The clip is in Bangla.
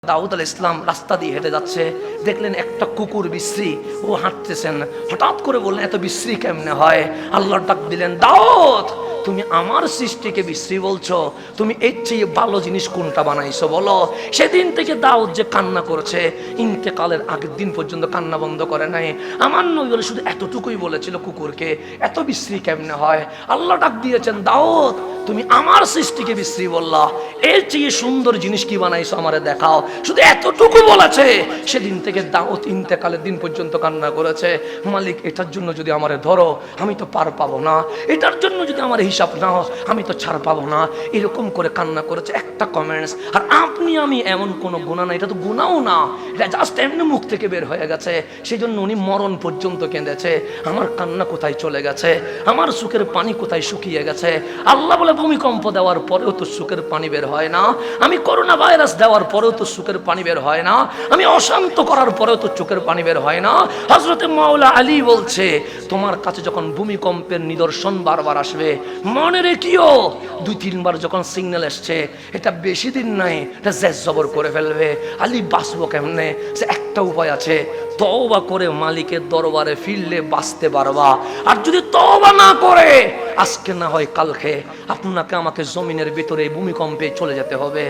দাউদ আলাইহিস সালাম রাস্তা দিয়ে হেঁটে যাচ্ছে, দেখলেন একটা কুকুর বিশ্রী, ও হাঁটতেছেন, হঠাৎ করে বললেন এত বিশ্রী কেমনে হয়? আল্লাহ ডাক দিলেন, দাউদ তুমি আমার সৃষ্টিকে বিশ্রী বলছো? তুমি এর চেয়ে ভালো জিনিস কোনটা বানাইছো বলো? সেদিন থেকে দাউদ যে কান্না করেছে, ইন্তেকালের আগের দিন পর্যন্ত কান্না বন্ধ করে নাই। আমার নবী বলে শুধু এতটুকুই বলেছিল, কুকুরকে এত বিশ্রী কেমনে হয়? আল্লাহ ডাক দিয়েছেন, দাউদ তুমি আমার সৃষ্টিকে বিশ্রী বললা, এর চেয়ে সুন্দর জিনিস কি বানাইছো আমারে দেখাও। শুধু এতটুকু বলেছে, সেদিন থেকে দাউদ ইন্তেকালের দিন পর্যন্ত কান্না করেছে, মালিক এটার জন্য যদি আমারে ধরো আমি তো পার পাবো না, এটার জন্য যদি আমার হিসাব নাও আমি তো ছাড় পাবো না, এরকম করে কান্না করেছে। একটা কমেন্টস। আর আপনি আমি এমন কোনো গুনাহ না, এটা তো গুনাহও না, এটা জাস্ট এমনি মুখ থেকে বের হয়ে গেছে। সেই জন্য উনি মরণ পর্যন্ত কেঁদেছে, আমার কান্না কোথায় চলে গেছে, আমার চোখের পানি কোথায় শুকিয়ে গেছে। আল্লাহ বলে ভূমিকম্প দেওয়ার পরেও তো চোখের পানি বের হয় না, আমি করোনা ভাইরাস দেওয়ার পরেও তো চোখের পানি বের হয় না, আমি অশান্ত করার পরেও তো চোখের পানি বের হয় না। হযরতে মাওলা আলী বলছে, তোমার কাছে যখন ভূমিকম্পের নিদর্শন বারবার আসবে, মনে রেখিও 2-3 বার যখন সিগন্যাল আসছে, এটা বেশি দিন নাই, এটা জেজ জবর করে ফেলবে। আলী বাঁচবো কেমনে? সে একটা উপায় আছে, তওবা করে মালিকের দরবারে ফিরলে বাঁচতে পারবা। আর যদি তওবা না করে, আজকে না হয় কালকে আপনাকে আমাকে জমিনের ভিতরে ভূমিকম্পে চলে যেতে হবে।